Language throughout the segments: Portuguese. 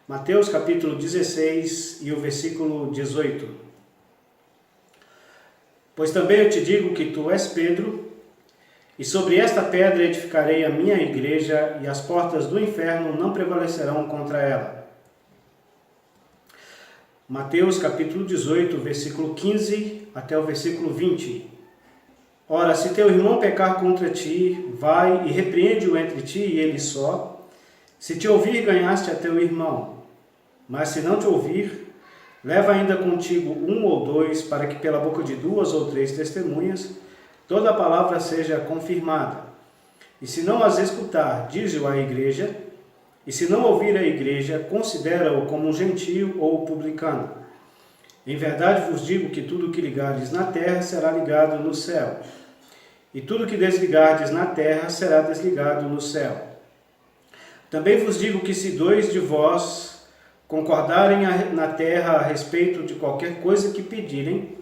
Mateus capítulo 16 e o versículo 18. Pois também eu te digo que tu és Pedro, e sobre esta pedra edificarei a minha igreja, e as portas do inferno não prevalecerão contra ela. Mateus capítulo 18, versículo 15 até o versículo 20. Ora, se teu irmão pecar contra ti, vai e repreende-o entre ti e ele só. Se te ouvir, ganhaste a teu irmão. Mas se não te ouvir, leva ainda contigo um ou dois, para que pela boca de duas ou três testemunhas, toda a palavra seja confirmada. E se não as escutar, dize-o à igreja, e se não ouvir a igreja, considera-o como um gentio ou publicano. Em verdade vos digo que tudo o que ligardes na terra será ligado no céu, e tudo o que desligardes na terra será desligado no céu. Também vos digo que se dois de vós concordarem na terra a respeito de qualquer coisa que pedirem,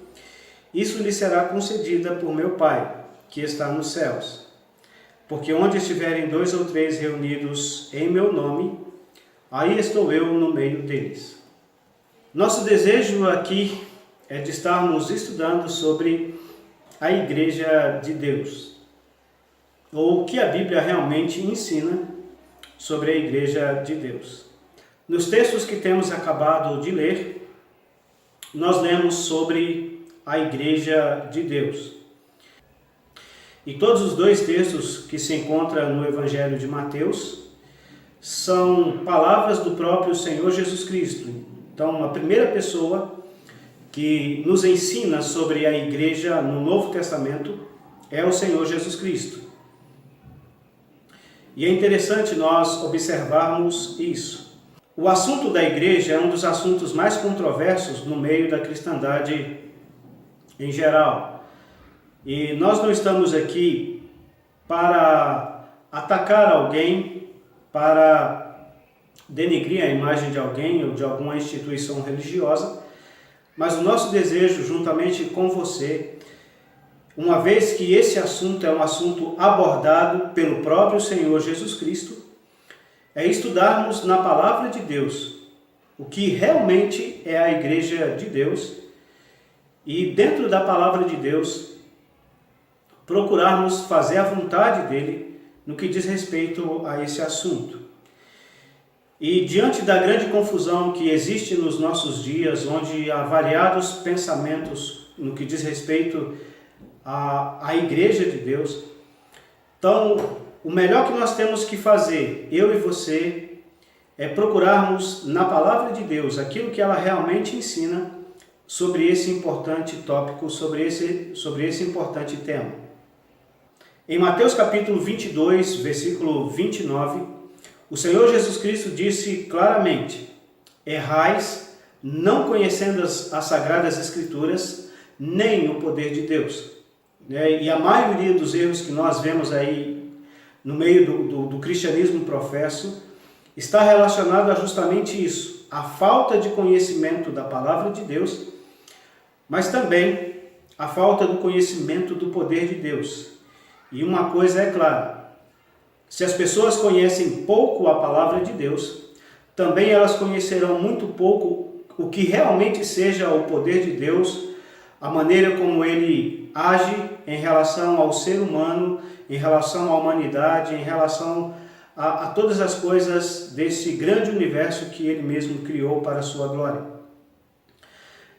isso lhe será concedida por meu Pai, que está nos céus. Porque onde estiverem dois ou três reunidos em meu nome, aí estou eu no meio deles. Nosso desejo aqui é de estarmos estudando sobre a Igreja de Deus, ou o que a Bíblia realmente ensina sobre a Igreja de Deus. Nos textos que temos acabado de ler, nós lemos sobre a Igreja de Deus. E todos os dois textos que se encontram no Evangelho de Mateus são palavras do próprio Senhor Jesus Cristo. Então, a primeira pessoa que nos ensina sobre a Igreja no Novo Testamento é o Senhor Jesus Cristo. E é interessante nós observarmos isso. O assunto da igreja é um dos assuntos mais controversos no meio da cristandade em geral. E nós não estamos aqui para atacar alguém, para denegrir a imagem de alguém ou de alguma instituição religiosa, mas o nosso desejo, juntamente com você, uma vez que esse assunto é um assunto abordado pelo próprio Senhor Jesus Cristo, é estudarmos na Palavra de Deus o que realmente é a Igreja de Deus e, dentro da Palavra de Deus, procurarmos fazer a vontade dele no que diz respeito a esse assunto. E diante da grande confusão que existe nos nossos dias, onde há variados pensamentos no que diz respeito à Igreja de Deus, então o melhor que nós temos que fazer, eu e você, é procurarmos na Palavra de Deus aquilo que ela realmente ensina sobre esse importante tópico, sobre esse importante tema. Em Mateus capítulo 22, versículo 29, o Senhor Jesus Cristo disse claramente: errais, não conhecendo as Sagradas Escrituras, nem o poder de Deus. E a maioria dos erros que nós vemos aí no meio do cristianismo professo está relacionado a justamente isso, a falta de conhecimento da palavra de Deus, mas também a falta do conhecimento do poder de Deus. E uma coisa é clara: se as pessoas conhecem pouco a palavra de Deus, também elas conhecerão muito pouco o que realmente seja o poder de Deus, a maneira como ele age em relação ao ser humano, em relação à humanidade, em relação a todas as coisas desse grande universo que ele mesmo criou para a sua glória.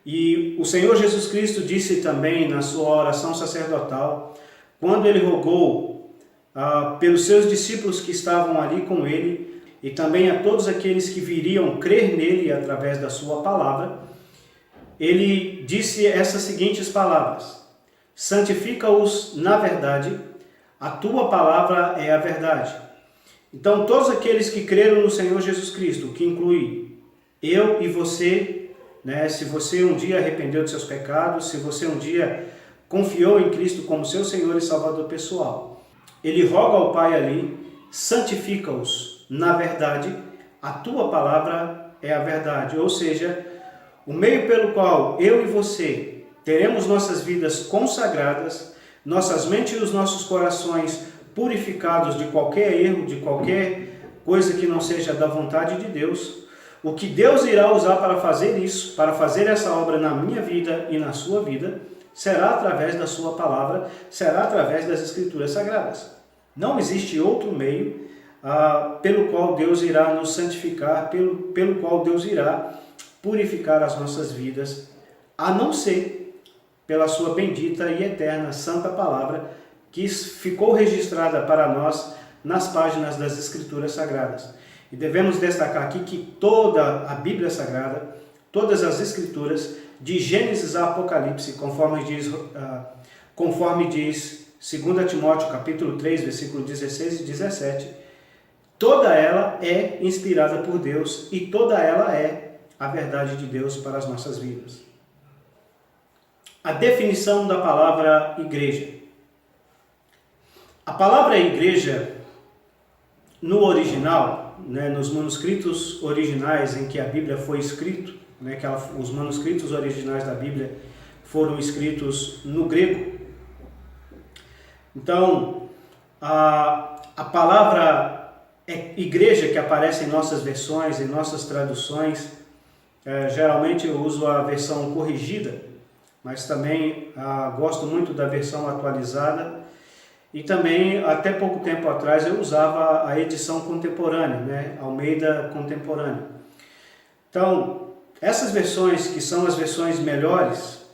E o Senhor Jesus Cristo disse também na sua oração sacerdotal, quando ele rogou pelos seus discípulos que estavam ali com ele, e também a todos aqueles que viriam crer nele através da sua palavra, ele disse essas seguintes palavras: santifica-os na verdade, a tua palavra é a verdade. Então, todos aqueles que creram no Senhor Jesus Cristo, que inclui eu e você, se você um dia arrependeu de seus pecados, se você um dia confiou em Cristo como seu Senhor e Salvador pessoal, ele roga ao Pai ali: santifica-os na verdade, a tua palavra é a verdade. Ou seja, o meio pelo qual eu e você teremos nossas vidas consagradas, nossas mentes e os nossos corações purificados de qualquer erro, de qualquer coisa que não seja da vontade de Deus, O que Deus irá usar para fazer isso, para fazer essa obra na minha vida e na sua vida, será através da sua palavra, será através das Escrituras Sagradas. Não existe outro meio pelo qual Deus irá nos santificar, pelo qual Deus irá purificar as nossas vidas, a não ser pela sua bendita e eterna santa palavra, que ficou registrada para nós nas páginas das Escrituras Sagradas. E devemos destacar aqui que toda a Bíblia Sagrada, todas as Escrituras, de Gênesis a Apocalipse, conforme diz 2 Timóteo capítulo 3, versículo 16 e 17, toda ela é inspirada por Deus e toda ela é a verdade de Deus para as nossas vidas. A definição da palavra igreja. A palavra igreja, no original, nos manuscritos originais em que a Bíblia foi escrita, os manuscritos originais da Bíblia foram escritos no grego. Então, a palavra igreja que aparece em nossas versões, em nossas traduções, geralmente eu uso a versão corrigida, mas também gosto muito da versão atualizada. E também, até pouco tempo atrás, eu usava a edição contemporânea, Almeida Contemporânea. Então, essas versões, que são as versões melhores,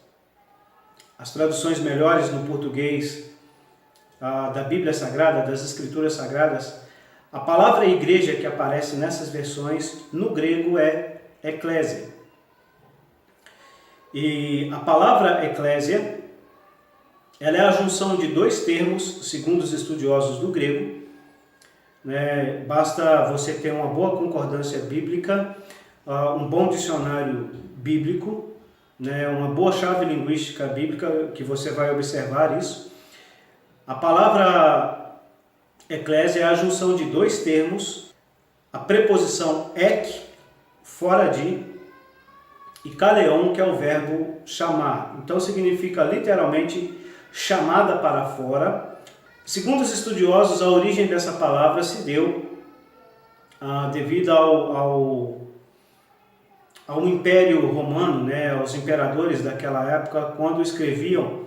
as traduções melhores no português da Bíblia Sagrada, das Escrituras Sagradas, a palavra igreja que aparece nessas versões, no grego é eclésia. E a palavra eclésia, ela é a junção de dois termos, segundo os estudiosos do grego. Basta você ter uma boa concordância bíblica, um bom dicionário bíblico, uma boa chave linguística bíblica, que você vai observar isso. A palavra eclésia é a junção de dois termos, a preposição ek, fora de, e kaleon, que é o verbo chamar. Então significa literalmente chamada para fora. Segundo os estudiosos, a origem dessa palavra se deu devido ao Império Romano, aos imperadores daquela época, quando escreviam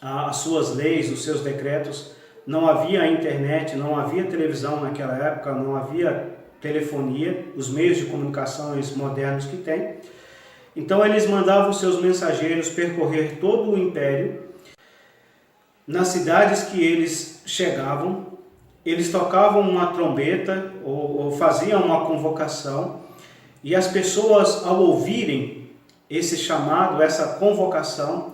as suas leis, os seus decretos. Não havia internet, não havia televisão naquela época, não havia telefonia, os meios de comunicação modernos que tem. Então eles mandavam seus mensageiros percorrer todo o império. Nas cidades que eles chegavam, eles tocavam uma trombeta ou faziam uma convocação, e as pessoas, ao ouvirem esse chamado, essa convocação,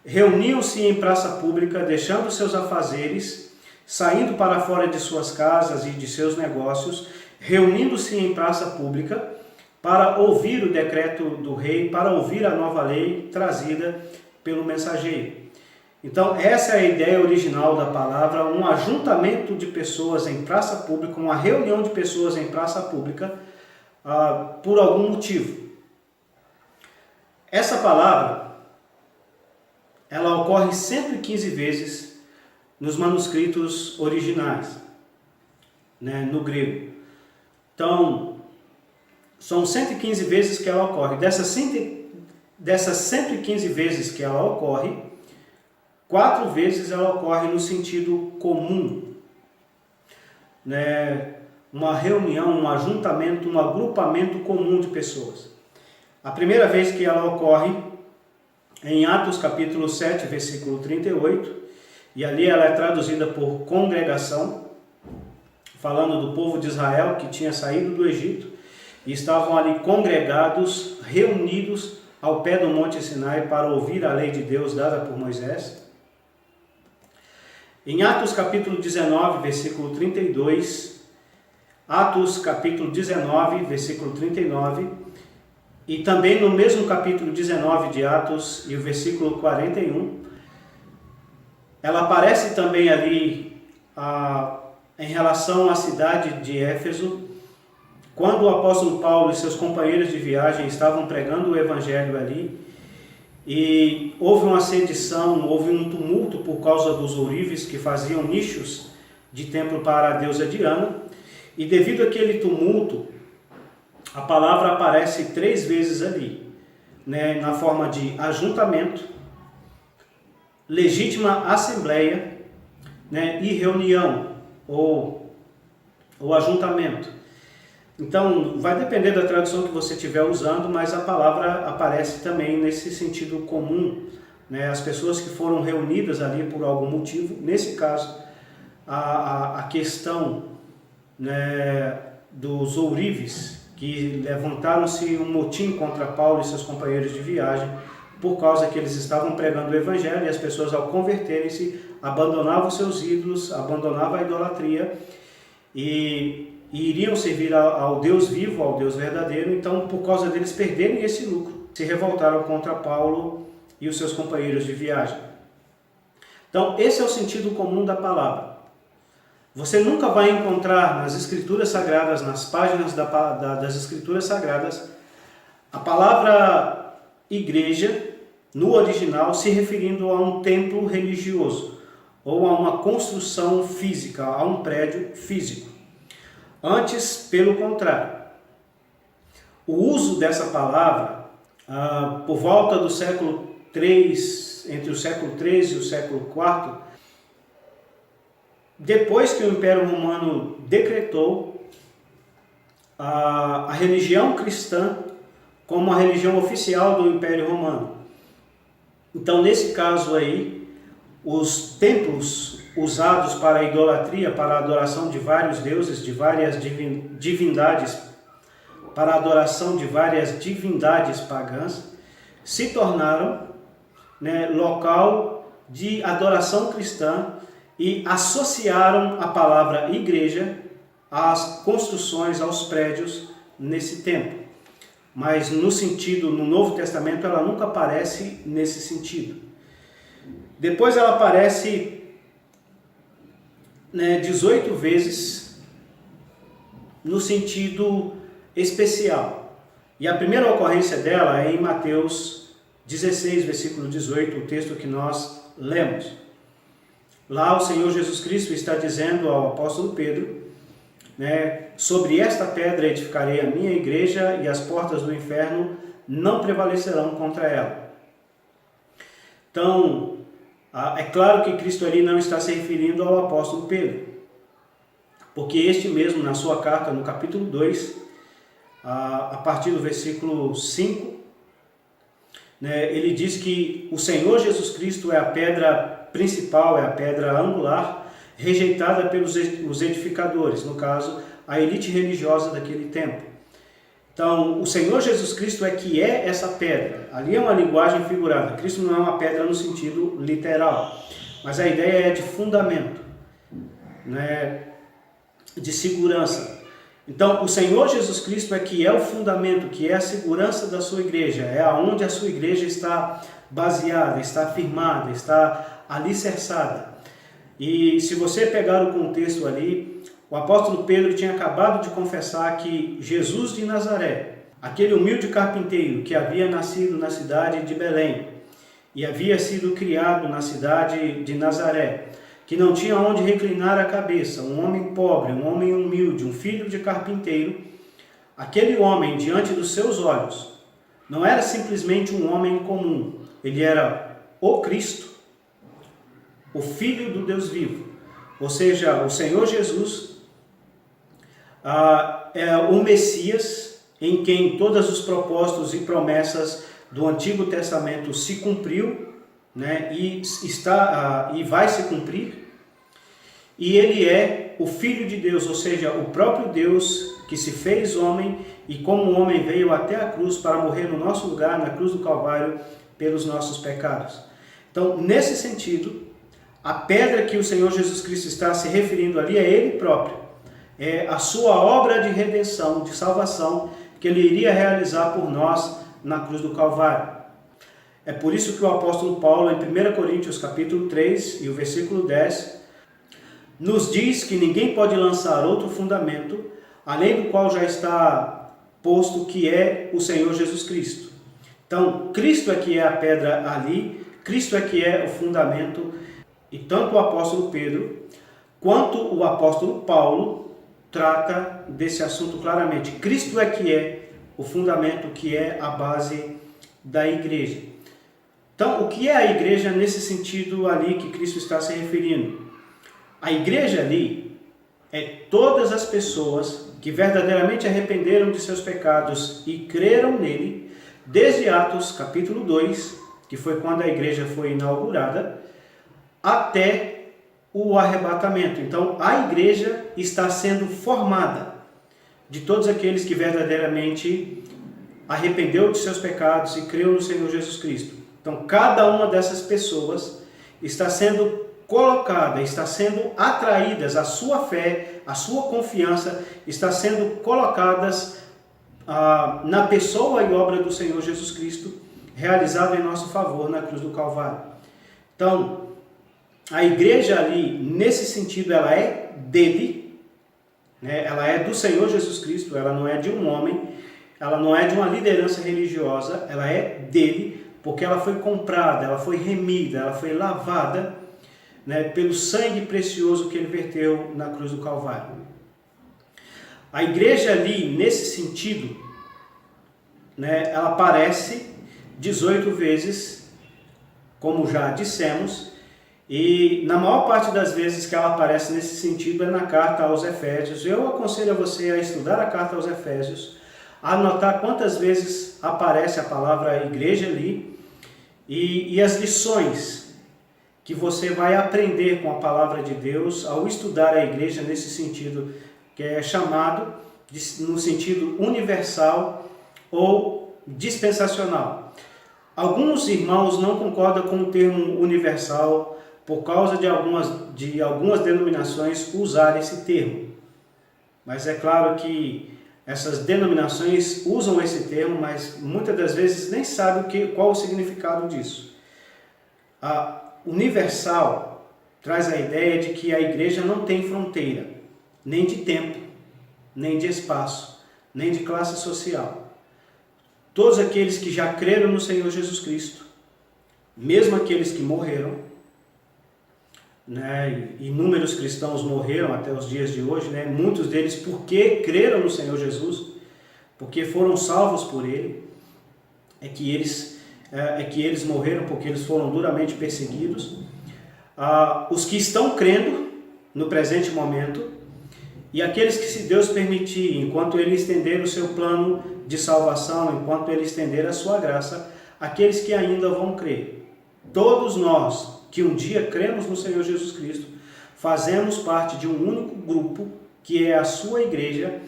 reuniam-se em praça pública, deixando seus afazeres, saindo para fora de suas casas e de seus negócios, reunindo-se em praça pública para ouvir o decreto do rei, para ouvir a nova lei trazida pelo mensageiro. Então, essa é a ideia original da palavra, um ajuntamento de pessoas em praça pública, uma reunião de pessoas em praça pública, por algum motivo. Essa palavra, ela ocorre 115 vezes nos manuscritos originais, no grego. Então, são 115 vezes que ela ocorre. Dessas 115 vezes que ela ocorre, 4 vezes ela ocorre no sentido comum. Uma reunião, um ajuntamento, um agrupamento comum de pessoas. A primeira vez que ela ocorre é em Atos capítulo 7, versículo 38, e ali ela é traduzida por congregação, falando do povo de Israel que tinha saído do Egito e estavam ali congregados, reunidos ao pé do Monte Sinai para ouvir a lei de Deus dada por Moisés. Em Atos capítulo 19, versículo 32, Atos capítulo 19, versículo 39, e também no mesmo capítulo 19 de Atos e o versículo 41, ela aparece também ali em relação à cidade de Éfeso, quando o apóstolo Paulo e seus companheiros de viagem estavam pregando o evangelho ali, e houve uma sedição, houve um tumulto por causa dos ourives que faziam nichos de templo para a deusa Diana, e devido àquele tumulto, a palavra aparece 3 vezes ali, né, na forma de ajuntamento, legítima assembleia, né, e reunião ou ajuntamento. Então, vai depender da tradução que você estiver usando, mas a palavra aparece também nesse sentido comum, né, as pessoas que foram reunidas ali por algum motivo. Nesse caso, a questão, né, dos ourives, que levantaram-se um motim contra Paulo e seus companheiros de viagem, por causa que eles estavam pregando o evangelho, e as pessoas, ao converterem-se, abandonavam seus ídolos, abandonavam a idolatria e iriam servir ao Deus vivo, ao Deus verdadeiro. Então, por causa deles perderem esse lucro, se revoltaram contra Paulo e os seus companheiros de viagem. Então, esse é o sentido comum da palavra. Você nunca vai encontrar nas Escrituras Sagradas, nas páginas das Escrituras Sagradas, a palavra igreja, no original, se referindo a um templo religioso ou a uma construção física, a um prédio físico. Antes, pelo contrário. O uso dessa palavra, por volta do século III, entre o século III e o século IV, depois que o Império Romano decretou a religião cristã como a religião oficial do Império Romano. Então, nesse caso aí, os templos usados para a idolatria, para a adoração de vários deuses, de várias divindades, para a adoração de várias divindades pagãs, se tornaram, né, local de adoração cristã e associaram a palavra igreja às construções, aos prédios nesse tempo. Mas no Novo Testamento, ela nunca aparece nesse sentido. Depois ela aparece, né, 18 vezes no sentido especial. E a primeira ocorrência dela é em Mateus 16, versículo 18, o texto que nós lemos. Lá o Senhor Jesus Cristo está dizendo ao apóstolo Pedro, né, sobre esta pedra edificarei a minha igreja e as portas do inferno não prevalecerão contra ela. Então, é claro que Cristo ali não está se referindo ao apóstolo Pedro, porque este mesmo, na sua carta, no capítulo 2, a partir do versículo 5, né, ele diz que o Senhor Jesus Cristo é a pedra principal, é a pedra angular, rejeitada pelos edificadores, no caso, a elite religiosa daquele tempo. Então, o Senhor Jesus Cristo é que é essa pedra. Ali é uma linguagem figurada. Cristo não é uma pedra no sentido literal, mas a ideia é de fundamento, né, de segurança. Então, o Senhor Jesus Cristo é que é o fundamento, que é a segurança da sua igreja, é aonde a sua igreja está baseada, está firmada, está alicerçada. E se você pegar o contexto ali, o apóstolo Pedro tinha acabado de confessar que Jesus de Nazaré, aquele humilde carpinteiro que havia nascido na cidade de Belém e havia sido criado na cidade de Nazaré, que não tinha onde reclinar a cabeça, um homem pobre, um homem humilde, um filho de carpinteiro, aquele homem diante dos seus olhos não era simplesmente um homem comum, ele era o Cristo, o Filho do Deus vivo, ou seja, o Senhor Jesus é o Messias em quem todos os propósitos e promessas do Antigo Testamento se cumpriu, né, e vai se cumprir, e ele é o Filho de Deus, ou seja, o próprio Deus que se fez homem e como homem veio até a cruz para morrer no nosso lugar, na cruz do Calvário, pelos nossos pecados. Então, nesse sentido, a pedra que o Senhor Jesus Cristo está se referindo ali é Ele próprio. É a sua obra de redenção, de salvação, que Ele iria realizar por nós na cruz do Calvário. É por isso que o apóstolo Paulo, em 1 Coríntios capítulo 3 e o versículo 10, nos diz que ninguém pode lançar outro fundamento, além do qual já está posto, que é o Senhor Jesus Cristo. Então, Cristo é que é a pedra ali, Cristo é que é o fundamento. E tanto o apóstolo Pedro quanto o apóstolo Paulo trata trata desse assunto claramente. Cristo é que é o fundamento, que é a base da igreja. Então, o que é a igreja nesse sentido ali que Cristo está se referindo? A igreja ali é todas as pessoas que verdadeiramente arrependeram de seus pecados e creram nele, desde Atos capítulo 2, que foi quando a igreja foi inaugurada, até o arrebatamento. Então, a igreja está sendo formada de todos aqueles que verdadeiramente arrependeu de seus pecados e creu no Senhor Jesus Cristo. Então, cada uma dessas pessoas está sendo colocada, está sendo atraídas, a sua fé, a sua confiança está sendo colocadas na pessoa e obra do Senhor Jesus Cristo, realizado em nosso favor na cruz do Calvário. Então, a igreja ali, nesse sentido, ela é dele, né? Ela é do Senhor Jesus Cristo, ela não é de um homem, ela não é de uma liderança religiosa, ela é dele, porque ela foi comprada, ela foi remida, ela foi lavada, né, pelo sangue precioso que ele verteu na cruz do Calvário. A igreja ali, nesse sentido, né, ela aparece 18 vezes, como já dissemos, e na maior parte das vezes que ela aparece nesse sentido é na carta aos Efésios. Eu aconselho a você a estudar a carta aos Efésios, a anotar quantas vezes aparece a palavra igreja ali, e as lições que você vai aprender com a palavra de Deus ao estudar a igreja nesse sentido, que é chamado no sentido universal ou dispensacional. Alguns irmãos não concordam com o termo universal por causa de algumas denominações usarem esse termo. Mas é claro que essas denominações usam esse termo, mas muitas das vezes nem sabem qual o significado disso. A universal traz a ideia de que a igreja não tem fronteira, nem de tempo, nem de espaço, nem de classe social. Todos aqueles que já creram no Senhor Jesus Cristo, mesmo aqueles que morreram, né, inúmeros cristãos morreram até os dias de hoje, né, muitos deles porque creram no Senhor Jesus, porque foram salvos por Ele, é que eles morreram porque eles foram duramente perseguidos. Os que estão crendo no presente momento e aqueles que, se Deus permitir, enquanto Ele estender o seu plano de salvação, enquanto Ele estender a sua graça, aqueles que ainda vão crer. Todos nós que um dia cremos no Senhor Jesus Cristo, fazemos parte de um único grupo, que é a sua igreja,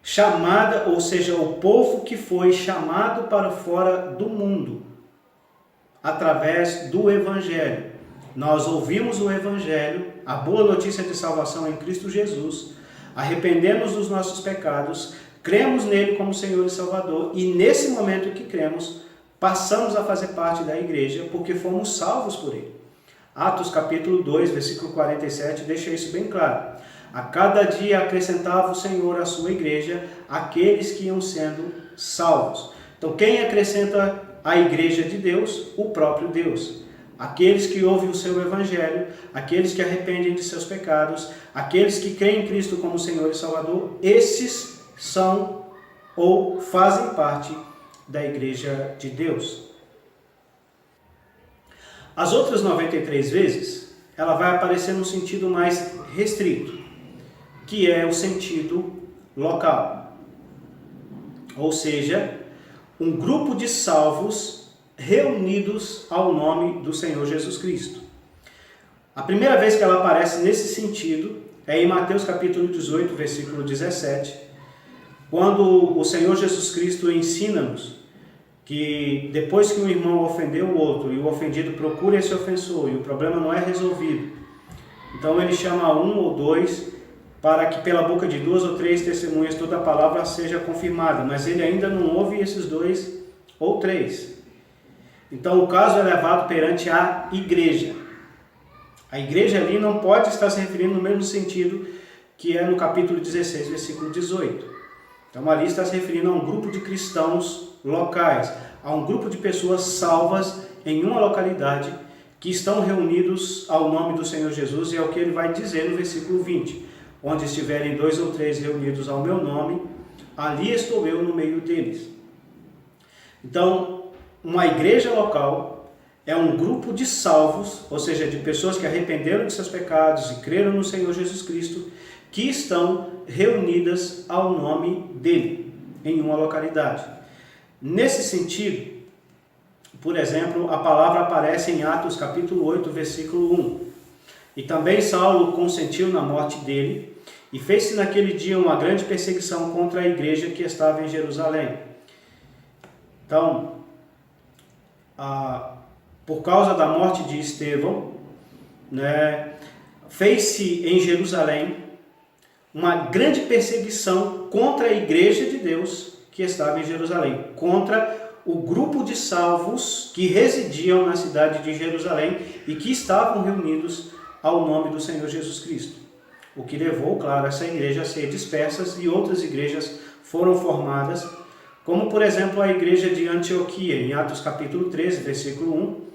chamada, ou seja, o povo que foi chamado para fora do mundo, através do Evangelho. Nós ouvimos o Evangelho, a boa notícia de salvação em Cristo Jesus, arrependemos dos nossos pecados, cremos nele como Senhor e Salvador, e nesse momento que cremos, passamos a fazer parte da igreja, porque fomos salvos por ele. Atos capítulo 2, versículo 47, deixa isso bem claro. A cada dia acrescentava o Senhor à sua igreja aqueles que iam sendo salvos. Então, quem acrescenta à igreja de Deus? O próprio Deus. Aqueles que ouvem o seu Evangelho, aqueles que arrependem de seus pecados, aqueles que creem em Cristo como Senhor e Salvador, esses são ou fazem parte da igreja de Deus. As outras 93 vezes, ela vai aparecer num sentido mais restrito, que é o sentido local. Ou seja, um grupo de salvos reunidos ao nome do Senhor Jesus Cristo. A primeira vez que ela aparece nesse sentido é em Mateus capítulo 18, versículo 17, quando o Senhor Jesus Cristo ensina-nos que depois que um irmão ofendeu o outro e o ofendido procura esse ofensor e o problema não é resolvido, então ele chama um ou dois para que pela boca de 2 ou 3 testemunhas toda a palavra seja confirmada, mas ele ainda não ouve esses 2 ou 3. Então o caso é levado perante a igreja. A igreja ali não pode estar se referindo no mesmo sentido que é no capítulo 16, versículo 18. Então ali está se referindo a um grupo de cristãos locais, a um grupo de pessoas salvas em uma localidade que estão reunidos ao nome do Senhor Jesus, e é o que ele vai dizer no versículo 20. onde estiverem 2 ou 3 reunidos ao meu nome, ali estou eu no meio deles. Então, uma igreja local é um grupo de salvos, ou seja, de pessoas que arrependeram de seus pecados e creram no Senhor Jesus Cristo, que estão reunidas ao nome dele, em uma localidade. Nesse sentido, por exemplo, a palavra aparece em Atos capítulo 8, versículo 1. E também Saulo consentiu na morte dele, e fez-se naquele dia uma grande perseguição contra a igreja que estava em Jerusalém. Então, por causa da morte de Estevão, né, fez-se em Jerusalém uma grande perseguição contra a igreja de Deus que estava em Jerusalém, contra o grupo de salvos que residiam na cidade de Jerusalém e que estavam reunidos ao nome do Senhor Jesus Cristo. O que levou, claro, essa igreja a ser dispersas e outras igrejas foram formadas, como por exemplo a igreja de Antioquia, em Atos capítulo 13, versículo 1,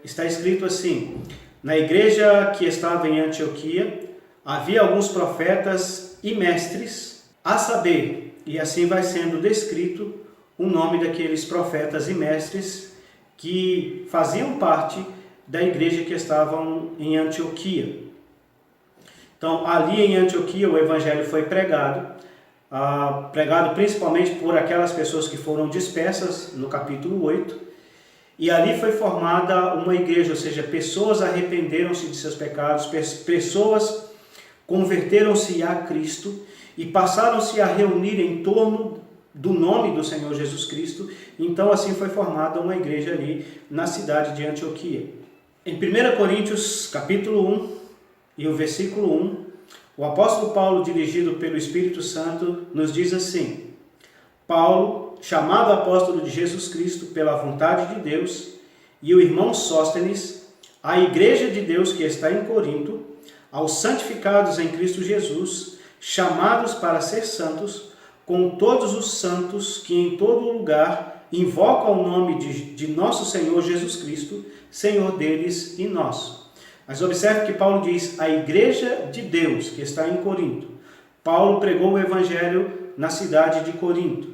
está escrito assim: na igreja que estava em Antioquia havia alguns profetas e mestres, a saber, e assim vai sendo descrito o nome daqueles profetas e mestres que faziam parte da igreja que estavam em Antioquia. Então, ali em Antioquia, o evangelho foi pregado principalmente por aquelas pessoas que foram dispersas, no capítulo 8, e ali foi formada uma igreja, ou seja, pessoas arrependeram-se de seus pecados, pessoas converteram-se a Cristo e passaram-se a reunir em torno do nome do Senhor Jesus Cristo. Então, assim foi formada uma igreja ali na cidade de Antioquia. Em 1 Coríntios, capítulo 1, e o versículo 1, o apóstolo Paulo, dirigido pelo Espírito Santo, nos diz assim: Paulo, chamado apóstolo de Jesus Cristo pela vontade de Deus, e o irmão Sóstenes, a igreja de Deus que está em Corinto, aos santificados em Cristo Jesus, chamados para ser santos, com todos os santos que em todo lugar invocam o nome de nosso Senhor Jesus Cristo, Senhor deles e nosso. Mas observe que Paulo diz a igreja de Deus que está em Corinto. Paulo pregou o evangelho na cidade de Corinto.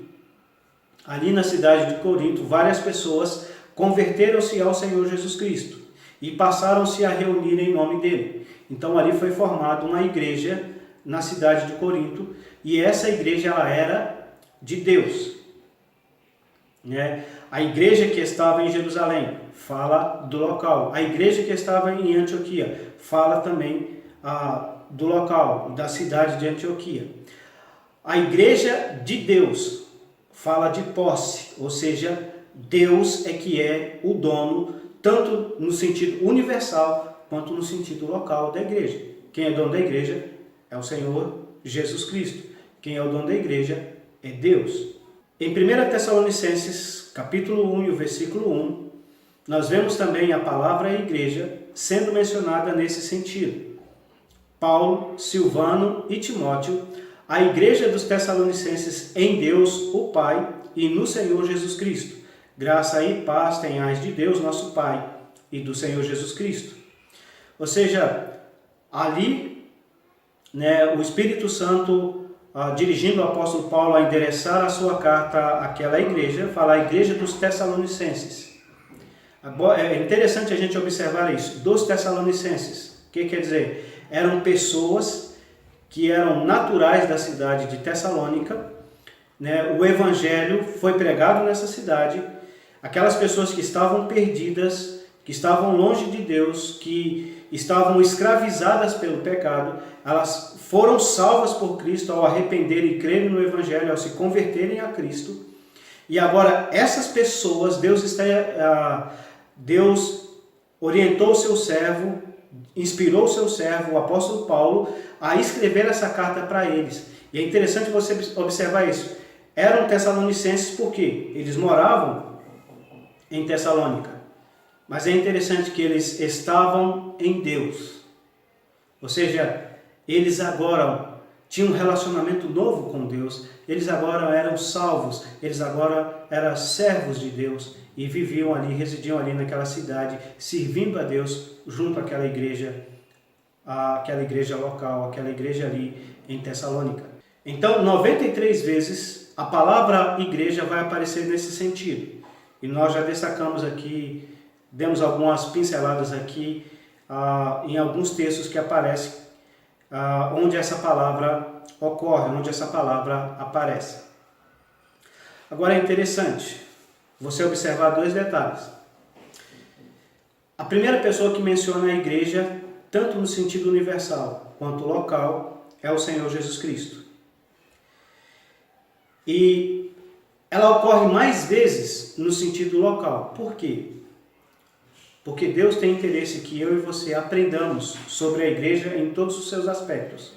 Ali na cidade de Corinto, várias pessoas converteram-se ao Senhor Jesus Cristo e passaram-se a reunir em nome dele. Então ali foi formada uma igreja na cidade de Corinto, e essa igreja ela era de Deus. A igreja que estava em Jerusalém fala do local. A igreja que estava em Antioquia fala também do local, da cidade de Antioquia. A igreja de Deus fala de posse, ou seja, Deus é que é o dono, tanto no sentido universal quanto no sentido local da igreja. Quem é dono da igreja é o Senhor Jesus Cristo. Quem é o dono da igreja é Deus. Em 1 Tessalonicenses, capítulo 1 e o versículo 1, nós vemos também a palavra igreja sendo mencionada nesse sentido. Paulo, Silvano e Timóteo, a igreja dos Tessalonicenses em Deus, o Pai, e no Senhor Jesus Cristo. Graça e paz tenhais de Deus, nosso Pai, e do Senhor Jesus Cristo. Ou seja, ali, o Espírito Santo dirigindo o apóstolo Paulo a endereçar a sua carta àquela igreja, fala a igreja dos Tessalonicenses. É interessante a gente observar isso, dos Tessalonicenses. O que quer dizer? Eram pessoas que eram naturais da cidade de Tessalônica, o evangelho foi pregado nessa cidade, aquelas pessoas que estavam perdidas, que estavam longe de Deus, que estavam escravizadas pelo pecado, elas foram salvas por Cristo ao arrependerem e crerem no evangelho, ao se converterem a Cristo. E agora essas pessoas, Deus orientou o seu servo, inspirou o seu servo, o apóstolo Paulo, a escrever essa carta para eles. E é interessante você observar isso. Eram tessalonicenses porque eles moravam em Tessalônica. Mas é interessante que eles estavam em Deus. Ou seja, eles agora tinham um relacionamento novo com Deus. Eles agora eram salvos. Eles agora eram servos de Deus. E viviam ali, residiam ali naquela cidade, servindo a Deus junto àquela igreja àquela igreja local, aquela igreja ali em Tessalônica. Então, 93 vezes a palavra igreja vai aparecer nesse sentido. E nós já destacamos aqui, demos algumas pinceladas aqui em alguns textos que aparecem onde essa palavra ocorre, onde essa palavra aparece. Agora é interessante você observar dois detalhes. A primeira pessoa que menciona a igreja, tanto no sentido universal quanto local, é o Senhor Jesus Cristo. E ela ocorre mais vezes no sentido local. Por quê? Porque Deus tem interesse que eu e você aprendamos sobre a igreja em todos os seus aspectos,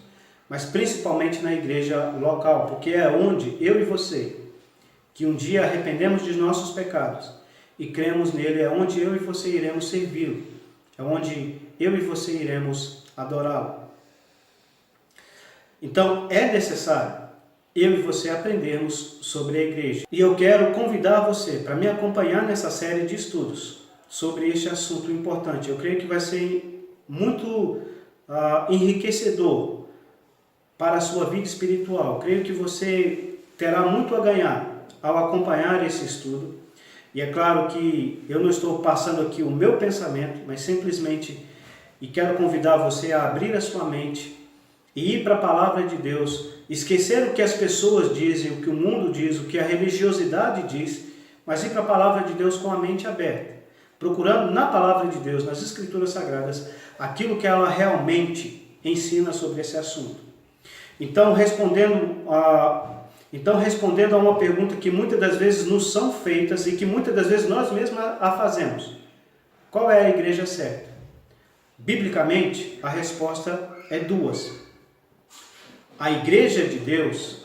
mas principalmente na igreja local, porque é onde eu e você, que um dia arrependemos de nossos pecados e cremos nele, é onde eu e você iremos servi-lo, é onde eu e você iremos adorá-lo. Então é necessário eu e você aprendermos sobre a igreja. E eu quero convidar você para me acompanhar nessa série de estudos sobre este assunto importante. Eu creio que vai ser muito enriquecedor para a sua vida espiritual. Eu creio que você terá muito a ganhar ao acompanhar esse estudo. E é claro que eu não estou passando aqui o meu pensamento, mas simplesmente quero convidar você a abrir a sua mente e ir para a palavra de Deus, esquecer o que as pessoas dizem, o que o mundo diz, o que a religiosidade diz, mas ir para a palavra de Deus com a mente aberta, procurando na palavra de Deus, nas Escrituras Sagradas, aquilo que ela realmente ensina sobre esse assunto. Então, respondendo a uma pergunta que muitas das vezes nos são feitas e que muitas das vezes nós mesmos a fazemos: qual é a igreja certa? Biblicamente, a resposta é duas. A igreja de Deus,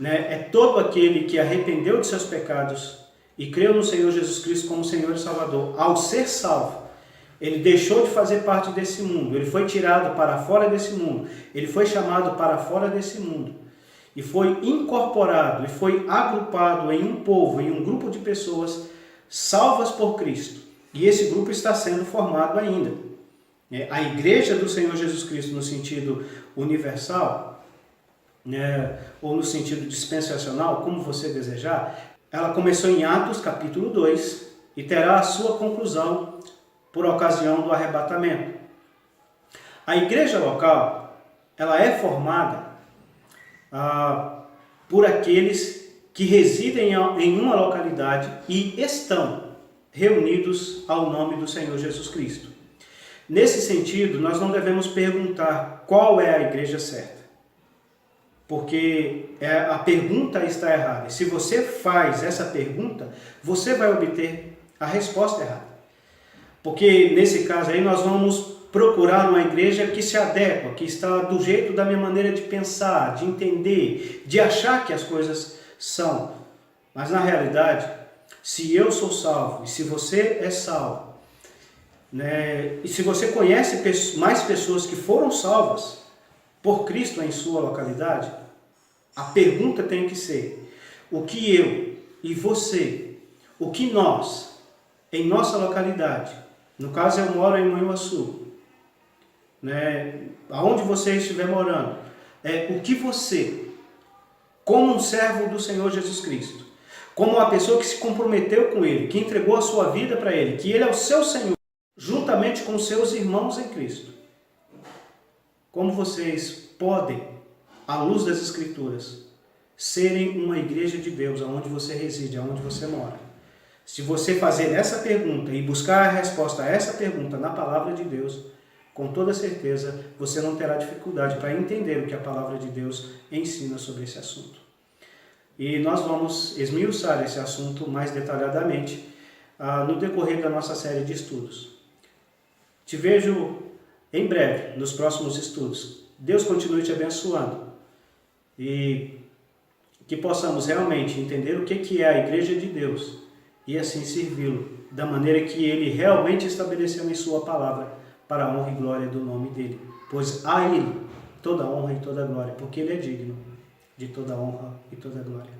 é todo aquele que arrependeu de seus pecados e creu no Senhor Jesus Cristo como Senhor e Salvador. Ao ser salvo, ele deixou de fazer parte desse mundo, ele foi tirado para fora desse mundo, ele foi chamado para fora desse mundo e foi incorporado e foi agrupado em um povo, em um grupo de pessoas salvas por Cristo. E esse grupo está sendo formado ainda. A igreja do Senhor Jesus Cristo no sentido universal, ou no sentido dispensacional, como você desejar, ela começou em Atos capítulo 2 e terá a sua conclusão por ocasião do arrebatamento. A igreja local, ela é formada por aqueles que residem em uma localidade e estão reunidos ao nome do Senhor Jesus Cristo. Nesse sentido, nós não devemos perguntar qual é a igreja certa, porque a pergunta está errada. E se você faz essa pergunta, você vai obter a resposta errada. Porque nesse caso aí nós vamos procurar uma igreja que se adequa, que está do jeito da minha maneira de pensar, de entender, de achar que as coisas são. Mas na realidade, se eu sou salvo e se você é salvo, e se você conhece mais pessoas que foram salvas por Cristo em sua localidade, a pergunta tem que ser: o que eu e você, o que nós, em nossa localidade, no caso eu moro em Manhuaçu, aonde você estiver morando, o que você, como um servo do Senhor Jesus Cristo, como uma pessoa que se comprometeu com Ele, que entregou a sua vida para Ele, que Ele é o seu Senhor, juntamente com seus irmãos em Cristo, como vocês podem, à luz das Escrituras, serem uma igreja de Deus, aonde você reside, aonde você mora? Se você fazer essa pergunta e buscar a resposta a essa pergunta na palavra de Deus, com toda certeza você não terá dificuldade para entender o que a palavra de Deus ensina sobre esse assunto. E nós vamos esmiuçar esse assunto mais detalhadamente no decorrer da nossa série de estudos. Te vejo em breve nos próximos estudos. Deus continue te abençoando e que possamos realmente entender o que é a igreja de Deus e assim servi-lo da maneira que Ele realmente estabeleceu em sua palavra, para a honra e glória do nome dEle. Pois a Ele toda a honra e toda a glória, porque Ele é digno de toda a honra e toda a glória.